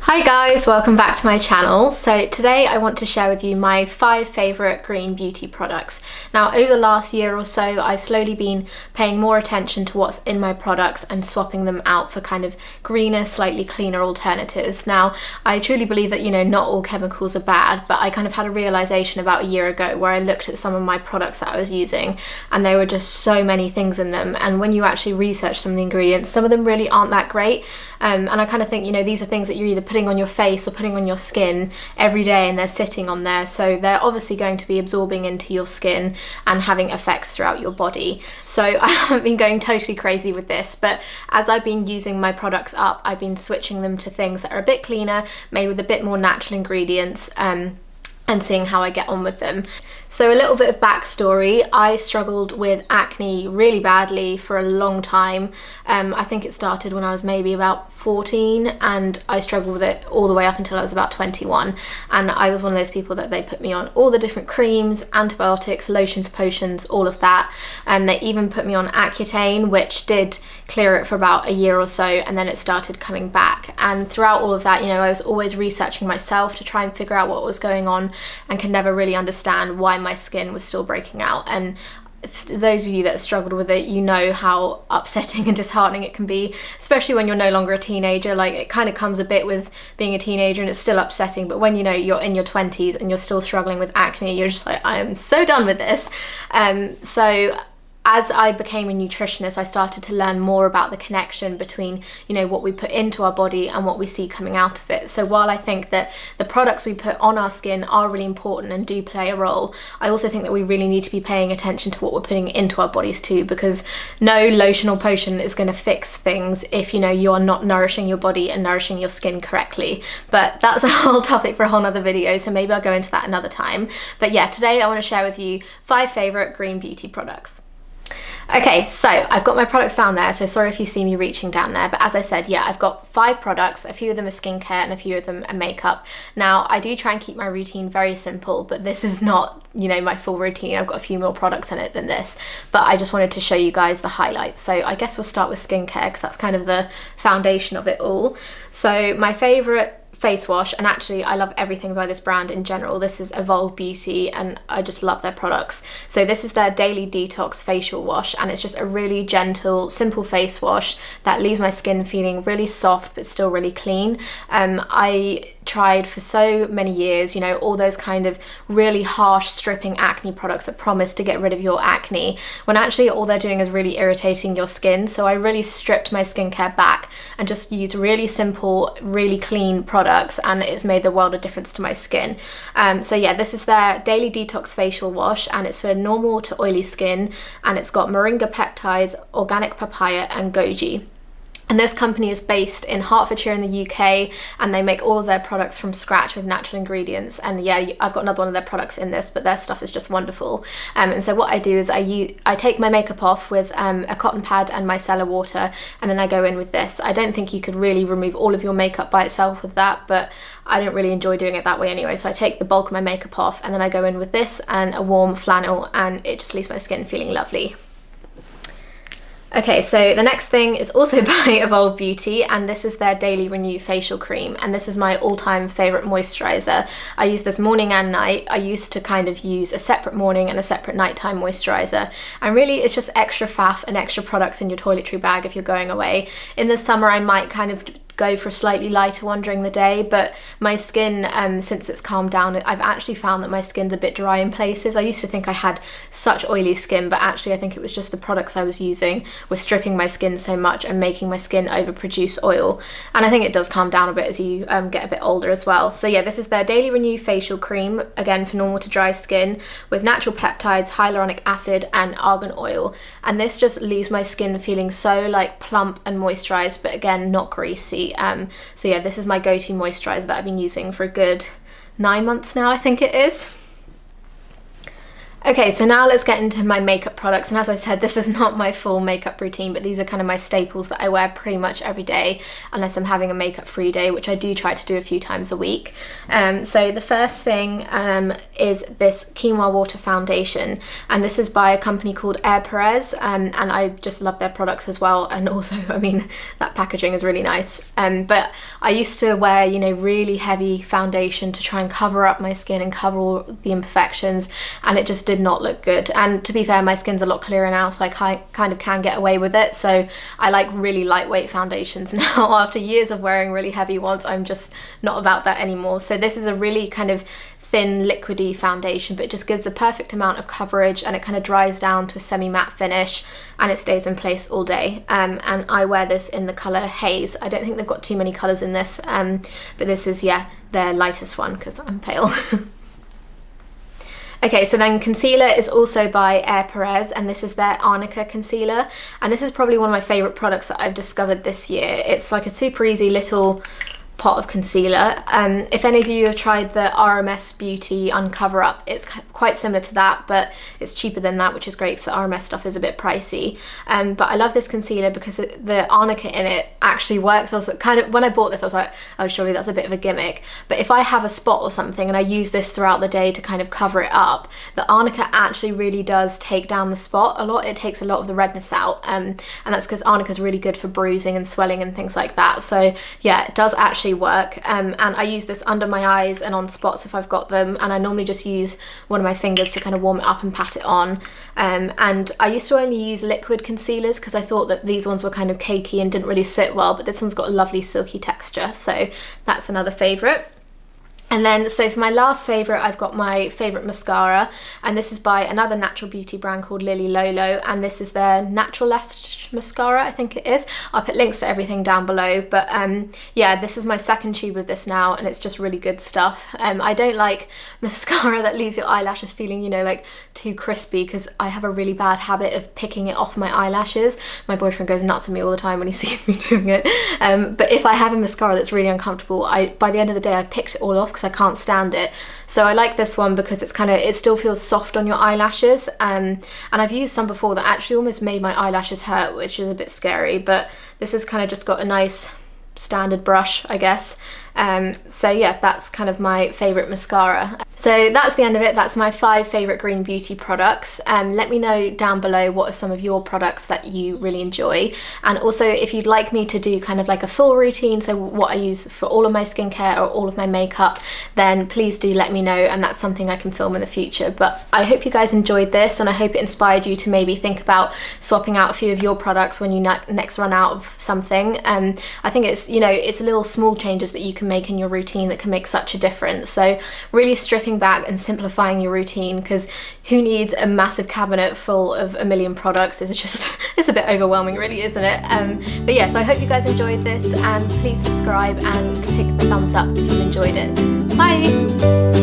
Hi guys, welcome back to my channel. So today I want to share with you my 5 favourite green beauty products. Now over the last year or so I've slowly been paying more attention to what's in my products and swapping them out for kind of greener, slightly cleaner alternatives. Now I truly believe that, not all chemicals are bad, but I kind of had a realisation about a year ago where I looked at some of my products that I was using and there were just so many things in them, and when you actually research some of the ingredients, some of them really aren't that great. And I kind of think, these are things that you're either putting on your face or putting on your skin every day, and they're sitting on there, so they're obviously going to be absorbing into your skin and having effects throughout your body. So I haven't been going totally crazy with this, but as I've been using my products up, I've been switching them to things that are a bit cleaner, made with a bit more natural ingredients, and seeing how I get on with them. So a little bit of backstory, I struggled with acne really badly for a long time. I think it started when I was maybe about 14, and I struggled with it all the way up until I was about 21. And I was one of those people that they put me on all the different creams, antibiotics, lotions, potions, all of that. And they even put me on Accutane, which did clear it for about a year or so, and then it started coming back. And throughout all of that, I was always researching myself to try and figure out what was going on, and could never really understand why my skin was still breaking out. And those of you that have struggled with it, you know how upsetting and disheartening it can be, especially when you're no longer a teenager. Like, it kind of comes a bit with being a teenager and it's still upsetting, but when you're in your 20s and you're still struggling with acne, you're just like, I am so done with this. So as I became a nutritionist, I started to learn more about the connection between, what we put into our body and what we see coming out of it. So while I think that the products we put on our skin are really important and do play a role, I also think that we really need to be paying attention to what we're putting into our bodies too, because no lotion or potion is going to fix things if, you are not nourishing your body and nourishing your skin correctly. But that's a whole topic for a whole nother video, so maybe I'll go into that another time. But yeah, today I want to share with you 5 favourite green beauty products. Okay, so I've got my products down there, so sorry if you see me reaching down there, but as I said, yeah, I've got 5 products, a few of them are skincare and a few of them are makeup. Now, I do try and keep my routine very simple, but this is not, my full routine. I've got a few more products in it than this, but I just wanted to show you guys the highlights. So I guess we'll start with skincare because that's kind of the foundation of it all. So my favourite face wash, and actually I love everything by this brand in general. This is Evolve Beauty and I just love their products. So this is their Daily Detox Facial Wash, and it's just a really gentle, simple face wash that leaves my skin feeling really soft but still really clean. I tried for so many years, all those kind of really harsh stripping acne products that promise to get rid of your acne, when actually all they're doing is really irritating your skin. So I really stripped my skincare back and just used really simple, really clean products, and it's made the world of difference to my skin. So yeah, this is their Daily Detox Facial Wash, and it's for normal to oily skin, and it's got moringa peptides, organic papaya and goji. And this company is based in Hertfordshire in the UK, and they make all of their products from scratch with natural ingredients. And yeah, I've got another one of their products in this, but their stuff is just wonderful. And so what I do is I take my makeup off with a cotton pad and micellar water, and then I go in with this. I don't think you could really remove all of your makeup by itself with that, but I don't really enjoy doing it that way anyway. So I take the bulk of my makeup off, and then I go in with this and a warm flannel, and it just leaves my skin feeling lovely. Okay, so the next thing is also by Evolve Beauty, and this is their Daily Renew Facial Cream, and this is my all-time favourite moisturiser. I use this morning and night. I used to kind of use a separate morning and a separate nighttime moisturiser, and really it's just extra faff and extra products in your toiletry bag if you're going away. In the summer I might kind of go for a slightly lighter one during the day, but my skin, since it's calmed down, I've actually found that my skin's a bit dry in places. I used to think I had such oily skin, but actually I think it was just the products I was using were stripping my skin so much and making my skin overproduce oil. And I think it does calm down a bit as you get a bit older as well. So yeah, this is their Daily Renew Facial Cream, again for normal to dry skin, with natural peptides, hyaluronic acid and argan oil. And this just leaves my skin feeling so like plump and moisturized, but again not greasy. So yeah, this is my go-to moisturizer that I've been using for a good 9 months now, I think it is. Okay, so now let's get into my makeup products, and as I said, this is not my full makeup routine, but these are kind of my staples that I wear pretty much every day unless I'm having a makeup free day, which I do try to do a few times a week. So the first thing is this Quinoa Water Foundation, and this is by a company called Perez, and I just love their products as well, and also, I mean, that packaging is really nice. But I used to wear, you know, really heavy foundation to try and cover up my skin and cover all the imperfections, and it just did not look good. And to be fair, my skin's a lot clearer now, so I kind of can get away with it. So I like really lightweight foundations now. After years of wearing really heavy ones, I'm just not about that anymore. So this is a really kind of thin liquidy foundation, but it just gives the perfect amount of coverage, and it kind of dries down to a semi-matte finish, and it stays in place all day. And I wear this in the colour Haze. I don't think they've got too many colours in this, but this is, yeah, their lightest one because I'm pale. Okay, so then concealer is also by Perez, and this is their Arnica concealer, and this is probably one of my favourite products that I've discovered this year. It's like a super easy little pot of concealer. If any of you have tried the RMS Beauty Uncover Up, it's quite similar to that, but it's cheaper than that, which is great because the RMS stuff is a bit pricey. But I love this concealer because the Arnica in it actually works. I was kind of, when I bought this, I was like, oh, surely that's a bit of a gimmick. But if I have a spot or something and I use this throughout the day to kind of cover it up, the Arnica actually really does take down the spot a lot. It takes a lot of the redness out, and that's because Arnica is really good for bruising and swelling and things like that. So yeah, it does actually work, and I use this under my eyes and on spots if I've got them, and I normally just use one of my fingers to kind of warm it up and pat it on. And I used to only use liquid concealers because I thought that these ones were kind of cakey and didn't really sit well, but this one's got a lovely silky texture, so that's another favourite. And then, so for my last favourite, I've got my favourite mascara, and this is by another natural beauty brand called Lily Lolo, and this is their Natural Lash Mascara, I think it is. I'll put links to everything down below, but yeah, this is my second tube of this now, and it's just really good stuff. I don't like mascara that leaves your eyelashes feeling, you know, like too crispy, because I have a really bad habit of picking it off my eyelashes. My boyfriend goes nuts at me all the time when he sees me doing it. But if I have a mascara that's really uncomfortable, by the end of the day, I picked it all off because I can't stand it. So I like this one because it still feels soft on your eyelashes, and I've used some before that actually almost made my eyelashes hurt, which is a bit scary, but this has kind of just got a nice standard brush, I guess. So yeah, that's kind of my favourite mascara. So that's the end of it. That's my 5 favourite green beauty products. Let me know down below what are some of your products that you really enjoy, and also if you'd like me to do kind of like a full routine, so what I use for all of my skincare or all of my makeup, then please do let me know, and that's something I can film in the future. But I hope you guys enjoyed this, and I hope it inspired you to maybe think about swapping out a few of your products when you next run out of something. I think it's, you know, it's a little small changes that you can make in your routine that can make such a difference. So really stripping back and simplifying your routine, because who needs a massive cabinet full of a million products? It's just, it's a bit overwhelming really, isn't it? But yeah, so I hope you guys enjoyed this, and please subscribe and click the thumbs up if you enjoyed it. Bye!